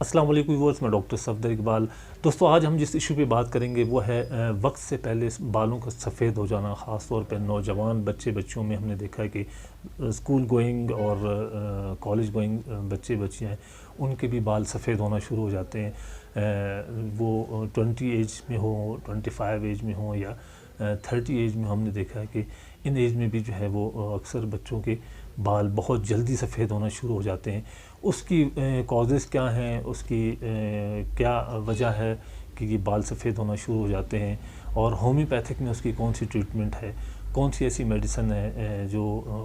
अस्सलाम वालेकुम व्यूअर्स, मैं डॉक्टर सफदर इकबाल। दोस्तों, आज हम जिस इशू पे बात करेंगे वो है वक्त से पहले बालों का सफ़ेद हो जाना। ख़ास तौर पे नौजवान बच्चों में हमने देखा है कि स्कूल गोइंग और कॉलेज गोइंग बच्चे बच्चियाँ हैं, उनके भी बाल सफ़ेद होना शुरू हो जाते हैं। वो 20 एज में हो, 25 एज में हो या 30 एज में। हमने देखा है कि इन एज में भी जो है वो अक्सर बच्चों के बाल बहुत जल्दी सफ़ेद होना शुरू हो जाते हैं। उसकी कॉजेज़ क्या हैं, उसकी क्या वजह है कि ये बाल सफ़ेद होना शुरू हो जाते हैं, और होम्योपैथिक में उसकी कौन सी ट्रीटमेंट है, कौन सी ऐसी मेडिसिन है जो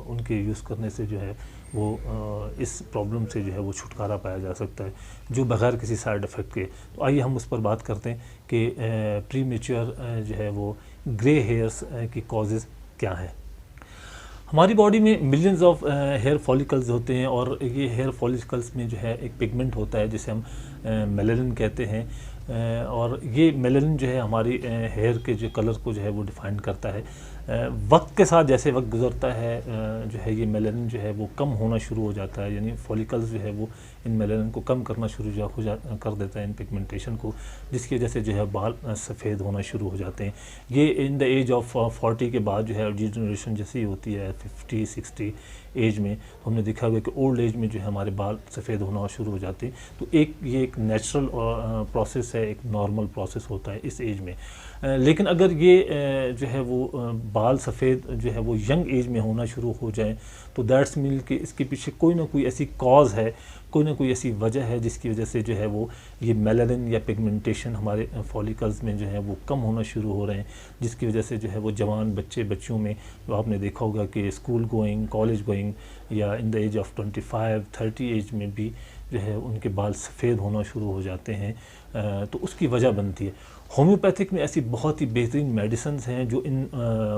उनके यूज़ करने से जो है वो इस प्रॉब्लम से जो है वो छुटकारा पाया जा सकता है, जो बग़ैर किसी साइड इफ़ेक्ट के। तो आइए हम उस पर बात करते हैं कि प्री मैच्योर जो है वो ग्रे हेयर्स की कॉजेज़ क्या हैं। हमारी बॉडी में मिलियंस ऑफ हेयर फॉलिकल्स होते हैं, और ये हेयर फॉलिकल्स में जो है एक पिगमेंट होता है जिसे हम मेलानिन कहते हैं। और ये मेलानिन जो है हमारी हेयर के जो कलर को जो है वो डिफ़ाइन करता है। वक्त के साथ जैसे वक्त गुज़रता है जो है ये मेलानिन जो है वो कम होना शुरू हो जाता है, यानी फॉलिकल्स जो है वो इन मेलानिन को कम करना शुरू कर देता है, इन पिगमेंटेशन को, जिसकी वजह से जो है बाल सफ़ेद होना शुरू हो जाते हैं। ये इन द एज ऑफ 40 के बाद जो है जनरेशन जैसी होती है 50-60 एज में, तो हमने देखा हुआ कि ओल्ड एज में जो है हमारे बाल सफ़ेद होना शुरू हो जाते हैं। तो ये एक नेचुरल प्रोसेस है, एक नॉर्मल प्रोसेस होता है इस एज में। लेकिन अगर ये जो है वो बाल सफ़ेद जो है वो यंग एज में होना शुरू हो जाए, तो दैट्स मीन कि इसके पीछे कोई ना कोई ऐसी कॉज़ है, कोई ना कोई ऐसी वजह है जिसकी वजह से जो है वो ये मेलानिन या पिगमेंटेशन हमारे फॉलिकल्स में जो है वो कम होना शुरू हो रहे हैं, जिसकी वजह से जो है वो जवान बच्चियों में जो आपने देखा होगा कि स्कूल गोइंग, कॉलेज गोइंग या in the age of 25-30 age में भी जो है उनके बाल सफ़ेद होना शुरू हो जाते हैं। तो उसकी वजह बनती है। होम्योपैथिक में ऐसी बहुत ही बेहतरीन मेडिसिन्स हैं जो इन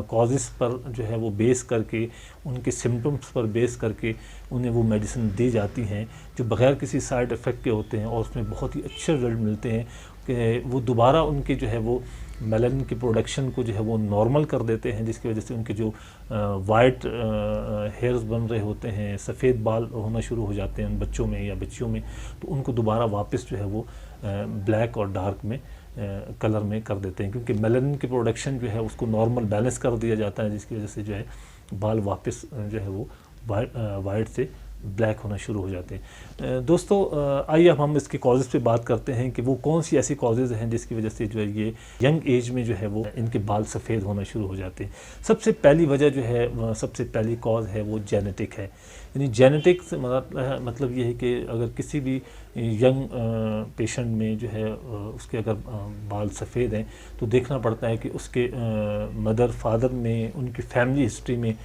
कॉजेज़ पर जो है वो बेस करके, उनके सिम्टम्स पर बेस करके उन्हें वो मेडिसिन दी जाती हैं, जो बग़ैर किसी साइड इफ़ेक्ट के होते हैं, और उसमें बहुत ही अच्छे रिजल्ट मिलते हैं कि वो दोबारा उनके जो है वो मेलानिन की प्रोडक्शन को जो है वो नॉर्मल कर देते हैं, जिसकी वजह से उनके जो वाइट हेयर्स बन रहे होते हैं, सफ़ेद बाल होना शुरू हो जाते हैं उन बच्चों में या बच्चियों में, तो उनको दोबारा वापस जो है वो ब्लैक और डार्क में कलर में कर देते हैं, क्योंकि मेलानिन की प्रोडक्शन जो है उसको नॉर्मल बैलेंस कर दिया जाता है, जिसकी वजह से जो है बाल वापस जो है वो वाइट से ब्लैक होना शुरू हो जाते हैं। दोस्तों, आइए अब हम इसके कॉजेज़ पे बात करते हैं कि वो कौन सी ऐसी कॉजेज़ हैं जिसकी वजह से जो है ये यंग एज में जो है वो इनके बाल सफ़ेद होना शुरू हो जाते हैं। सबसे पहली वजह जो है, सबसे पहली कॉज है वो जेनेटिक है। यानी जेनेटिक से मतलब ये है कि अगर किसी भी यंग पेशेंट में जो है उसके अगर बाल सफ़ेद हैं, तो देखना पड़ता है कि उसके मदर फादर में, उनकी फैमिली हिस्ट्री में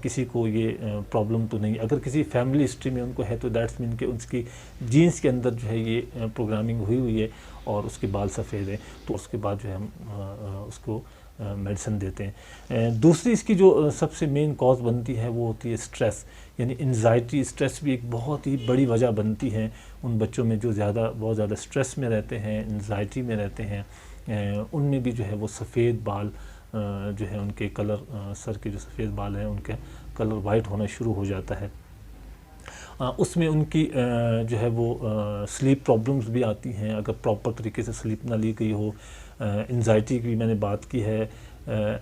किसी को ये प्रॉब्लम तो नहीं। अगर किसी फैमिली हिस्ट्री में उनको है, तो दैट्स मीन कि उसकी जीन्स के अंदर जो है ये प्रोग्रामिंग हुई है और उसके बाल सफ़ेद हैं, तो उसके बाद जो है हम उसको मेडिसिन देते हैं। दूसरी इसकी जो सबसे मेन कॉज बनती है वो होती है स्ट्रेस, यानी एंजाइटी। स्ट्रेस भी एक बहुत ही बड़ी वजह बनती है उन बच्चों में जो बहुत ज़्यादा स्ट्रेस में रहते हैं, एंजाइटी में रहते हैं। उनमें भी जो है वो सफ़ेद बाल जो है उनके कलर, सर के जो सफ़ेद बाल हैं उनके कलर वाइट होना शुरू हो जाता है। उसमें उनकी जो है वो स्लीप प्रॉब्लम्स भी आती हैं अगर प्रॉपर तरीके से स्लीप ना ली गई हो। एंजाइटी की मैंने बात की है।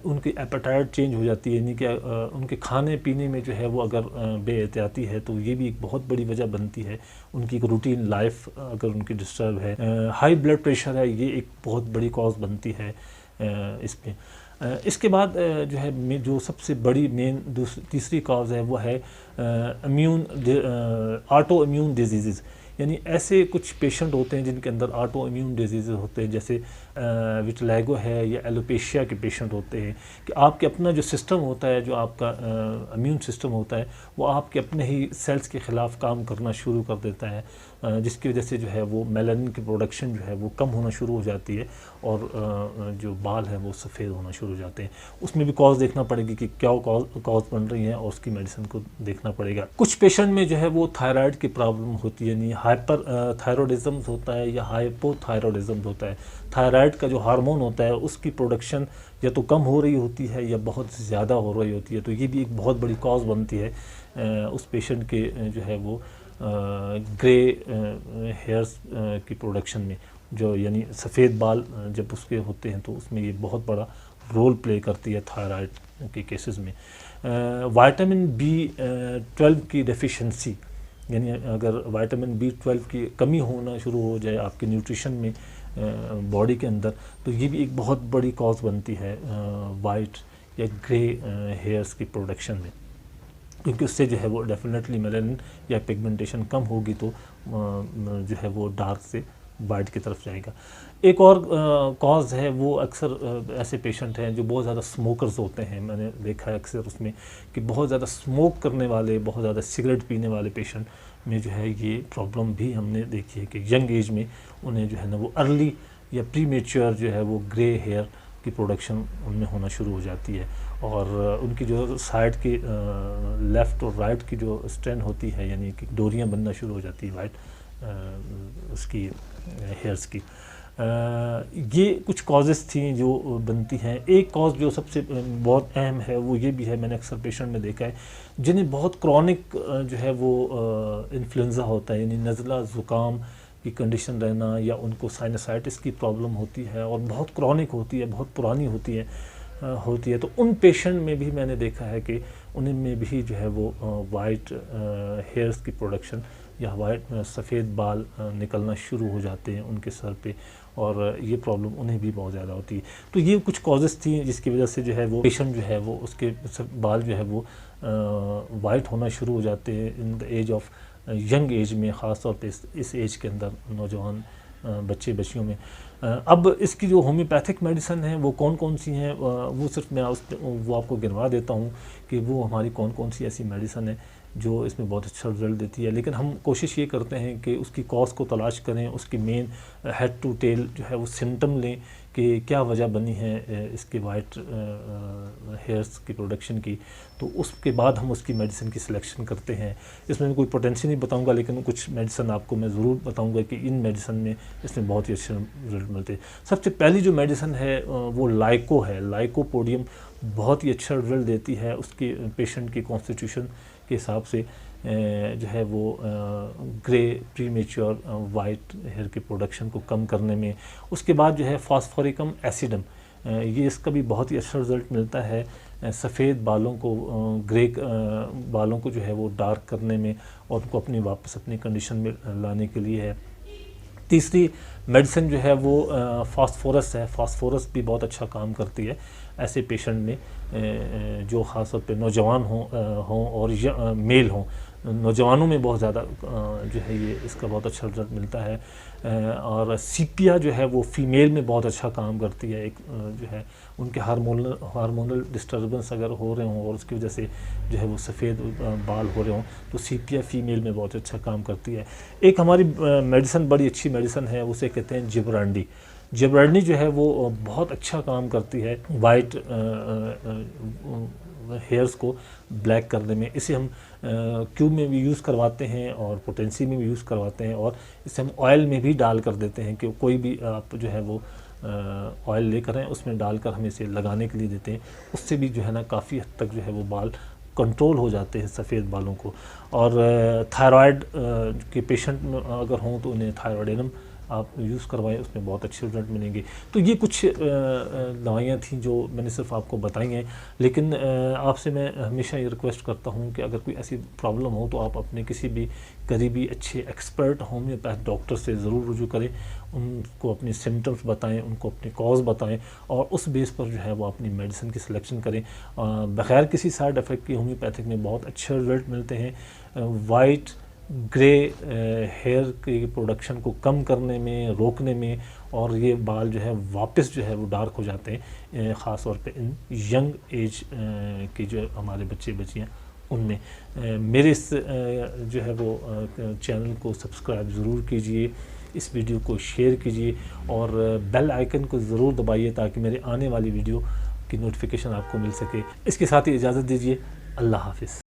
उनकी एपेटाइट चेंज हो जाती है, यानी कि उनके खाने पीने में जो है वो अगर बेएहतियाती है, तो ये भी एक बहुत बड़ी वजह बनती है। उनकी एक रूटीन लाइफ अगर उनकी डिस्टर्ब है। हाई ब्लड प्रेशर है, ये एक बहुत बड़ी कॉज बनती है इसमें। इसके बाद जो है जो सबसे बड़ी मेन तीसरी कॉज है वो है ऑटो इम्यून डिजीज़। यानी ऐसे कुछ पेशेंट होते हैं जिनके अंदर ऑटो इम्यून डिजीज़ होते हैं, जैसे विटिलिगो है या एलोपेशिया के पेशेंट होते हैं, कि आपके अपना जो सिस्टम होता है, जो आपका इम्यून सिस्टम होता है, वो आपके अपने ही सेल्स के ख़िलाफ़ काम करना शुरू कर देता है, जिसकी वजह से जो है वो मेलानिन की प्रोडक्शन जो है वो कम होना शुरू हो जाती है, और जो बाल है वो सफ़ेद होना शुरू हो जाते हैं। उसमें भी कॉज देखना पड़ेगी कि क्या कॉज बन रही है, और उसकी मेडिसिन को देखना पड़ेगा। कुछ पेशेंट में जो है वो थायराइड की प्रॉब्लम होती है, यानी हाइपर थायरॉयडिज्म होता है या हाइपोथायरॉयडिज्म होता है। थायराइड का जो हार्मोन होता है उसकी प्रोडक्शन या तो कम हो रही होती है या बहुत ज़्यादा हो रही होती है, तो ये भी एक बहुत बड़ी कॉज बनती है उस पेशेंट के जो है वो ग्रे हेयर्स की प्रोडक्शन में, जो यानी सफ़ेद बाल जब उसके होते हैं तो उसमें ये बहुत बड़ा रोल प्ले करती है थायराइड के केसेस में। विटामिन B12 की डेफिशिएंसी, यानी अगर विटामिन B12 की कमी होना शुरू हो जाए आपके न्यूट्रिशन में बॉडी के अंदर, तो ये भी एक बहुत बड़ी कॉज बनती है वाइट या ग्रे हेयर्स की प्रोडक्शन में, क्योंकि उससे जो है वो डेफिनेटली मेलानिन या पिगमेंटेशन कम होगी तो जो है वो डार्क से वाइट की तरफ जाएगा। एक और कॉज है वो अक्सर ऐसे पेशेंट हैं जो बहुत ज़्यादा स्मोकर्स होते हैं। मैंने देखा है अक्सर उसमें कि बहुत ज़्यादा स्मोक करने वाले, बहुत ज़्यादा सिगरेट पीने वाले पेशेंट में जो है ये प्रॉब्लम भी हमने देखी है कि यंग एज में उन्हें जो है ना वो अर्ली या प्री मेच्योर जो है वो ग्रे हेयर की प्रोडक्शन उनमें होना शुरू हो जाती है, और उनकी जो साइड की लेफ़्ट और राइट की जो स्ट्रैंड होती है, यानी कि डोरियां बनना शुरू हो जाती है वाइट उसकी हेयर्स की। ये कुछ कॉजेज़ थी जो बनती हैं। एक कॉज जो सबसे बहुत अहम है वो ये भी है, मैंने अक्सर पेशेंट में देखा है जिन्हें बहुत क्रॉनिक जो है वो इन्फ्लुएंज़ा होता है, यानी नज़ला ज़ुकाम की कंडीशन रहना, या उनको साइनसाइटिस की प्रॉब्लम होती है और बहुत क्रॉनिक होती है, बहुत पुरानी होती है, तो उन पेशेंट में भी मैंने देखा है कि उनमें भी जो है वो वाइट हेयर्स की प्रोडक्शन या वाइट सफ़ेद बाल निकलना शुरू हो जाते हैं उनके सर पे, और ये प्रॉब्लम उन्हें भी बहुत ज़्यादा होती है। तो ये कुछ कॉजेज़ थी जिसकी वजह से जो है वो पेशेंट जो है वो उसके बाल जो है वो वाइट होना शुरू हो जाते हैं in the age of young age में, ख़ास तौर पे इस एज के अंदर नौजवान बच्चे बच्चियों में। अब इसकी जो होम्योपैथिक मेडिसिन है वो कौन कौन सी हैं, वो सिर्फ मैं वो आपको गिनवा देता हूँ कि वो हमारी कौन कौन सी ऐसी मेडिसिन है जो इसमें बहुत अच्छा रिजल्ट देती है। लेकिन हम कोशिश ये करते हैं कि उसकी कॉज को तलाश करें, उसकी मेन हेड टू टेल जो है वो सिम्टम लें कि क्या वजह बनी है इसके वाइट हेयर्स की प्रोडक्शन की, तो उसके बाद हम उसकी मेडिसिन की सिलेक्शन करते हैं। इसमें मैं कोई पोटेंशियल नहीं बताऊंगा, लेकिन कुछ मेडिसिन आपको मैं ज़रूर बताऊंगा कि इन मेडिसिन में इसमें बहुत ही अच्छे रिजल्ट मिलते हैं। सबसे पहली जो मेडिसिन है वो लाइको है। लाइकोपोडियम बहुत ही अच्छा रिजल्ट देती है उसके पेशेंट की कॉन्स्टिट्यूशन के हिसाब से, जो है वो ग्रे प्रीमेच्योर वाइट हेयर की प्रोडक्शन को कम करने में। उसके बाद जो है फॉस्फोरिकम एसिडम, ये इसका भी बहुत ही अच्छा रिज़ल्ट मिलता है सफ़ेद बालों को, ग्रे बालों को जो है वो डार्क करने में और उनको अपनी वापस अपनी कंडीशन में लाने के लिए है। तीसरी मेडिसिन जो है वो फास्फोरस है। फास्फोरस भी बहुत अच्छा काम करती है ऐसे पेशेंट में जो ख़ास तौर पे नौजवान हों और मेल हों। नौजवानों में बहुत ज़्यादा जो है ये इसका बहुत अच्छा रिजल्ट मिलता है। और सीपिया जो है वो फीमेल में बहुत अच्छा काम करती है। एक जो है उनके हार्मोनल डिस्टर्बेंस अगर हो रहे हों और उसकी वजह से जो है वो सफ़ेद बाल हो रहे हों तो सीपिया फीमेल में बहुत अच्छा काम करती है। एक हमारी मेडिसिन, बड़ी अच्छी मेडिसिन है, उसे कहते हैं जिब्रांडी। जिब्रांडी जो है वो बहुत अच्छा काम करती है वाइट हेयर्स को ब्लैक करने में। इसे हम क्यूब में भी यूज़ करवाते हैं और पोटेंसी में भी यूज़ करवाते हैं, और इसे हम ऑयल में भी डाल कर देते हैं कि कोई भी आप जो है वो ऑयल लेकर आएँ, उसमें डालकर हम इसे लगाने के लिए देते हैं। उससे भी जो है ना काफ़ी हद तक जो है वो बाल कंट्रोल हो जाते हैं सफ़ेद बालों को। और थायराइड के पेशेंट अगर हों तो उन्हें थायराइडेनम आप यूज़ करवाएं, उसमें बहुत अच्छे रिजल्ट मिलेंगे। तो ये कुछ दवाइयाँ थीं जो मैंने सिर्फ आपको बताई हैं, लेकिन आपसे मैं हमेशा ये रिक्वेस्ट करता हूँ कि अगर कोई ऐसी प्रॉब्लम हो तो आप अपने किसी भी करीबी अच्छे एक्सपर्ट होम्योपैथ डॉक्टर से ज़रूर रुजू करें, उनको अपने सिम्टम्स बताएं, उनको अपने कॉज बताएं और उस बेस पर जो है वो अपनी मेडिसिन की सिलेक्शन करें। बग़ैर किसी साइड इफ़ेक्ट की होम्योपैथिक में बहुत अच्छे रिजल्ट मिलते हैं। वाइट ग्रे हेयर की प्रोडक्शन को कम करने में, रोकने में, और ये बाल जो है वापस जो है वो डार्क हो जाते हैं, ख़ास तौर पे इन यंग एज के जो हमारे बच्चे बच्चियाँ उनमें। मेरे इस जो है वो चैनल को सब्सक्राइब ज़रूर कीजिए, इस वीडियो को शेयर कीजिए और बेल आइकन को ज़रूर दबाइए ताकि मेरे आने वाली वीडियो की नोटिफिकेशन आपको मिल सके। इसके साथ ही इजाज़त दीजिए। अल्लाह हाफ़िज़।